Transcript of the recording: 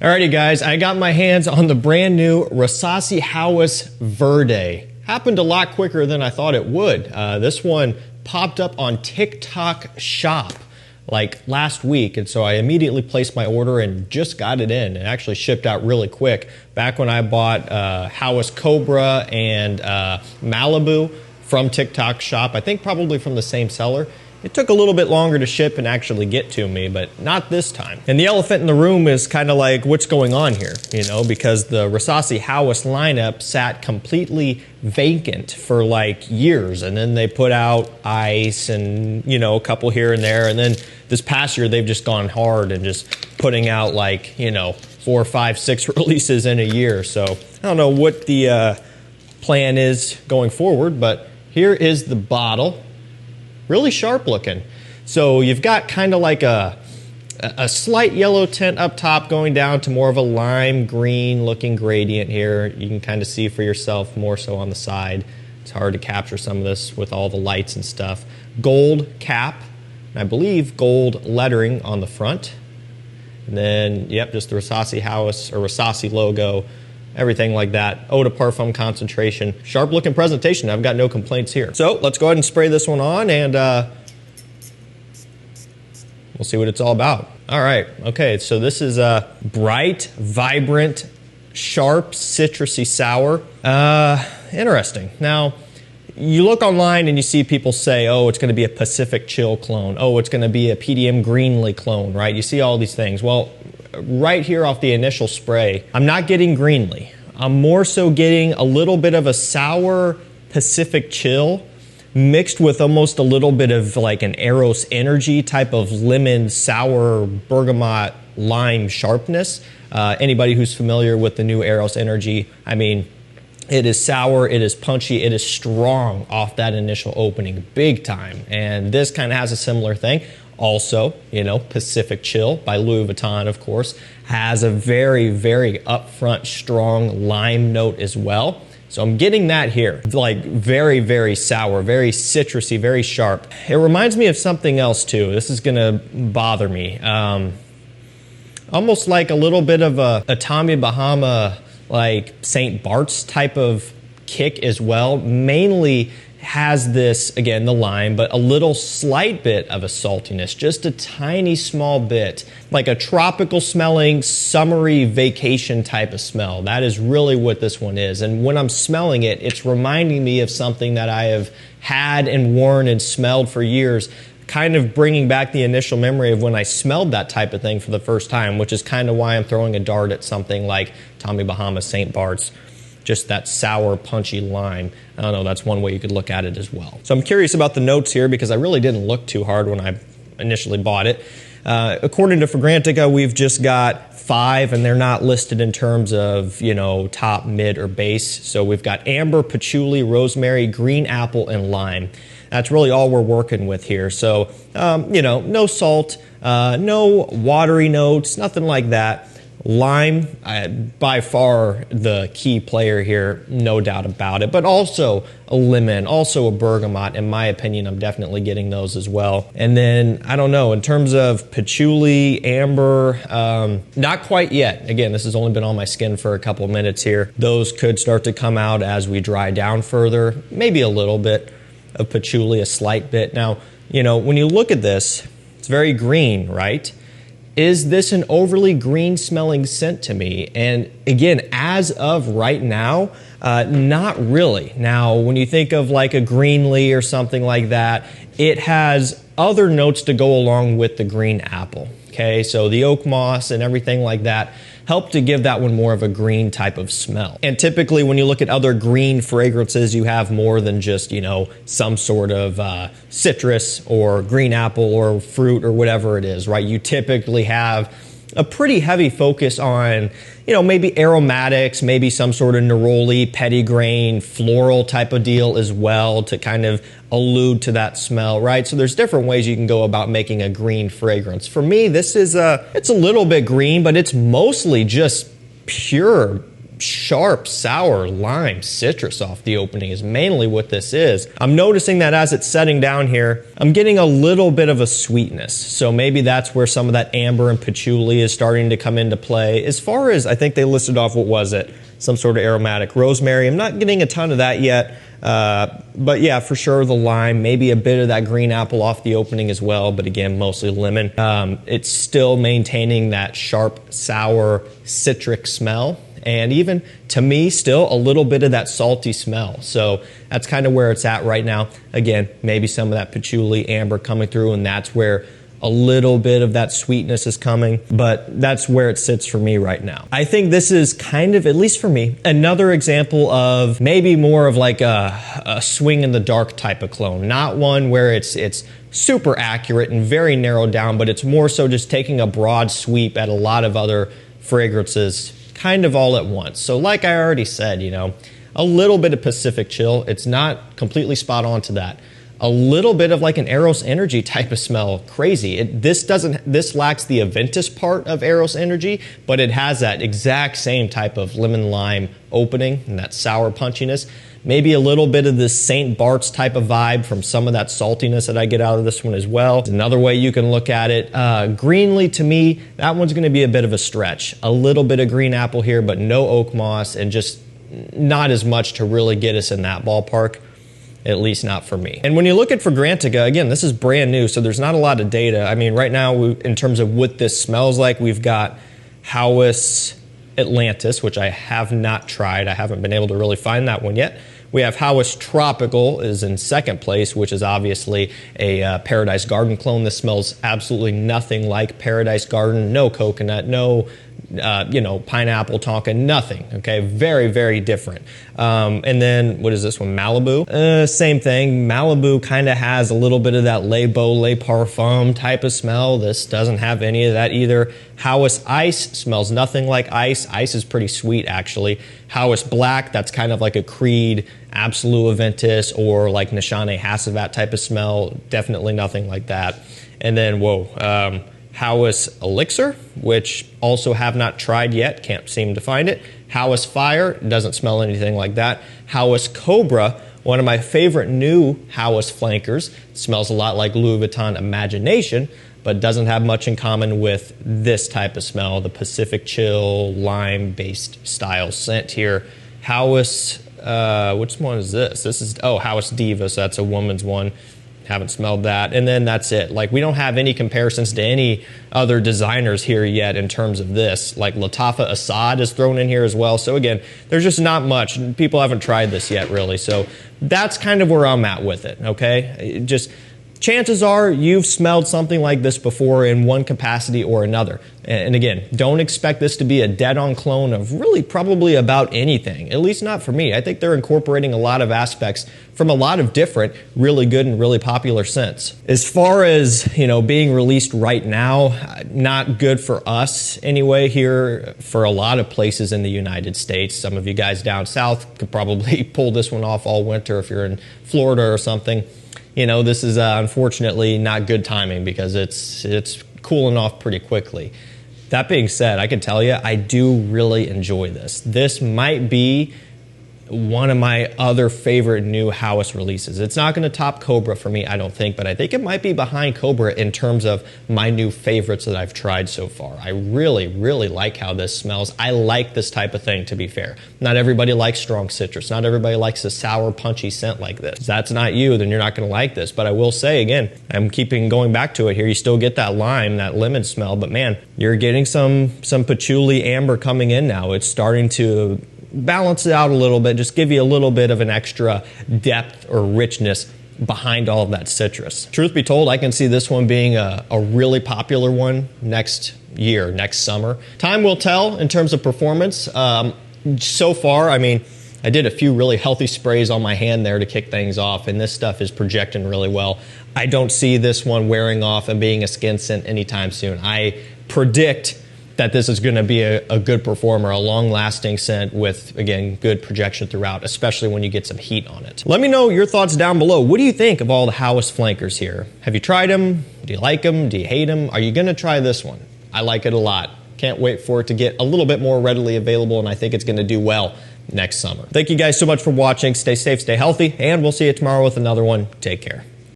Alrighty guys, I got my hands on the brand new Rasasi Hawas Verde. Happened a lot quicker than I thought it would. This one popped up on TikTok Shop like last week, and so I immediately placed my order and just got it in. It actually shipped out really quick. Back when I bought Hawas Cobra and Malibu from TikTok Shop, I think probably from the same seller, it took a little bit longer to ship and actually get to me, but not this time. And the elephant in the room is kind of like, what's going on here? You know, because the Rasasi Hawas lineup sat completely vacant for like years. And then they put out ice and, you know, a couple here and there. And then this past year, they've just gone hard and just putting out like, you know, 4, 5, 6 releases in a year. So I don't know what the plan is going forward, but here is the bottle. Really sharp looking. So you've got kind of like a slight yellow tint up top going down to more of a lime green looking gradient here. You can kind of see for yourself more so on the side. It's hard to capture some of this with all the lights and stuff. Gold cap, and I believe gold lettering on the front. And then, yep, just the Rasasi Hawas or Rasasi logo. Everything like that. Eau de parfum concentration. Sharp looking presentation. I've got no complaints here. So let's go ahead and spray this one on and we'll see what it's all about. All right. Okay. So this is a bright, vibrant, sharp, citrusy sour. Interesting. Now, you look online and you see people say, oh, it's going to be a Pacific Chill clone. Oh, it's going to be a PDM Greenlee clone, right? You see all these things. Well, right here off the initial spray, I'm not getting Greenlee. I'm more so getting a little bit of a sour Pacific Chill mixed with almost a little bit of like an Eros Energy type of lemon, sour, bergamot, lime sharpness. Anybody who's familiar with the new Eros Energy, I mean, it is sour, it is punchy, it is strong off that initial opening, big time. And this kind of has a similar thing. Also, you know, Pacific Chill by Louis Vuitton, of course, has a very, very upfront, strong lime note as well. So I'm getting that here. It's like very, very sour, very citrusy, very sharp. It reminds me of something else too. This is gonna bother me. Almost like a little bit of a Tommy Bahama, like St. Bart's type of kick as well. Mainly has this, again, the lime, but a little slight bit of a saltiness, just a tiny small bit, like a tropical smelling, summery vacation type of smell. That is really what this one is. And when I'm smelling it, it's reminding me of something that I have had and worn and smelled for years, kind of bringing back the initial memory of when I smelled that type of thing for the first time, which is kind of why I'm throwing a dart at something like Tommy Bahama, St. Bart's. Just that sour, punchy lime. I don't know, that's one way you could look at it as well. So I'm curious about the notes here because I really didn't look too hard when I initially bought it. According to Fragrantica, we've just got 5 and they're not listed in terms of, you know, top, mid, or base. So we've got amber, patchouli, rosemary, green apple, and lime. That's really all we're working with here. So, you know, no salt, no watery notes, nothing like that. Lime, by far the key player here, no doubt about it, but also a lemon, also a bergamot. In my opinion, I'm definitely getting those as well. And then, I don't know, in terms of patchouli, amber, not quite yet. Again, this has only been on my skin for a couple minutes here. Those could start to come out as we dry down further, maybe a little bit of patchouli, a slight bit. Now, you know, when you look at this, it's very green, right? Is this an overly green smelling scent to me? And again, as of right now, not really. Now, when you think of like a Greenlee or something like that, it has other notes to go along with the green apple. Okay, so the oak moss and everything like that help to give that one more of a green type of smell. And typically when you look at other green fragrances, you have more than just, you know, some sort of citrus or green apple or fruit or whatever it is, right? You typically have a pretty heavy focus on, you know, maybe aromatics, maybe some sort of neroli, petitgrain, floral type of deal as well to kind of allude to that smell, right? So there's different ways you can go about making a green fragrance. For me, this is it's a little bit green, but it's mostly just pure sharp, sour, lime, citrus off the opening is mainly what this is. I'm noticing that as it's setting down here, I'm getting a little bit of a sweetness. So maybe that's where some of that amber and patchouli is starting to come into play. As far as, I think they listed off, what was it? Some sort of aromatic rosemary. I'm not getting a ton of that yet. But yeah, for sure the lime, maybe a bit of that green apple off the opening as well, but again, mostly lemon. It's still maintaining that sharp, sour, citric smell. And even, to me, still a little bit of that salty smell. So that's kind of where it's at right now. Again, maybe some of that patchouli, amber coming through, and that's where a little bit of that sweetness is coming, but that's where it sits for me right now. I think this is kind of, at least for me, another example of maybe more of like a swing in the dark type of clone. Not one where it's super accurate and very narrowed down, but it's more so just taking a broad sweep at a lot of other fragrances kind of all at once. So like I already said, you know, a little bit of Pacific chill. It's not completely spot on to that. A little bit of like an Eros Energy type of smell. Crazy. This lacks the Aventus part of Eros Energy, but it has that exact same type of lemon lime opening and that sour punchiness. Maybe a little bit of this St. Bart's type of vibe from some of that saltiness that I get out of this one as well. Another way you can look at it. Greenly, to me, that one's going to be a bit of a stretch. A little bit of green apple here, but no oak moss, and just not as much to really get us in that ballpark. At least not for me. And when you look at Fragrantica, again, this is brand new, so there's not a lot of data. I mean, right now, in terms of what this smells like, we've got Hawas Atlantis, which I have not tried. I haven't been able to really find that one yet. We have Hawas Tropical is in second place, which is obviously a Paradise Garden clone. This smells absolutely nothing like Paradise Garden. No coconut, no pineapple, tonka, nothing. Okay, very, very different. And then what is this one? Malibu. Same thing. Malibu kind of has a little bit of that Les Beaux, Les Parfums type of smell. This doesn't have any of that either. Hawas Ice smells nothing like ice. Ice is pretty sweet, actually. Hawas Black, that's kind of like a Creed, Absolute Aventus, or like Nishane Hassavat type of smell. Definitely nothing like that. And then, Hawas Elixir, which also have not tried yet, can't seem to find it. Hawas Fire, doesn't smell anything like that. Hawas Cobra, one of my favorite new Hawas flankers, smells a lot like Louis Vuitton Imagination, but doesn't have much in common with this type of smell, the Pacific Chill, lime-based style scent here. Hawas, which one is this? This is, Hawas Diva, so that's a woman's one. Haven't smelled that. And then that's it. Like, we don't have any comparisons to any other designers here yet in terms of this. Like, Latafa Assad is thrown in here as well. So again, there's just not much. People haven't tried this yet, really. So that's kind of where I'm at with it, okay? Just chances are you've smelled something like this before in one capacity or another. And again, don't expect this to be a dead-on clone of really probably about anything, at least not for me. I think they're incorporating a lot of aspects from a lot of different really good and really popular scents. As far as, being released right now, not good for us anyway here for a lot of places in the United States. Some of you guys down south could probably pull this one off all winter if you're in Florida or something. This is unfortunately not good timing because it's cooling off pretty quickly. That being said, I can tell you, I do really enjoy this. This might be one of my other favorite new Hawas releases. It's not going to top Cobra for me, I don't think, but I think it might be behind Cobra in terms of my new favorites that I've tried so far. I really, really like how this smells. I like this type of thing, to be fair. Not everybody likes strong citrus. Not everybody likes a sour, punchy scent like this. If that's not you, then you're not going to like this. But I will say, again, I'm going back to it here. You still get that lime, that lemon smell, but man, you're getting some patchouli amber coming in now. It's starting to balance it out a little bit, just give you a little bit of an extra depth or richness behind all of that citrus. Truth be told, I can see this one being a really popular one next year, next summer. Time will tell in terms of performance. So far, I mean, I did a few really healthy sprays on my hand there to kick things off, and this stuff is projecting really well. I don't see this one wearing off and being a skin scent anytime soon. I predict that this is going to be a good performer, a long-lasting scent with, again, good projection throughout, especially when you get some heat on it. Let me know your thoughts down below. What do you think of all the Hawas flankers here? Have you tried them? Do you like them? Do you hate them? Are you going to try this one? I like it a lot. Can't wait for it to get a little bit more readily available, and I think it's going to do well next summer. Thank you guys so much for watching. Stay safe, stay healthy, and we'll see you tomorrow with another one. Take care.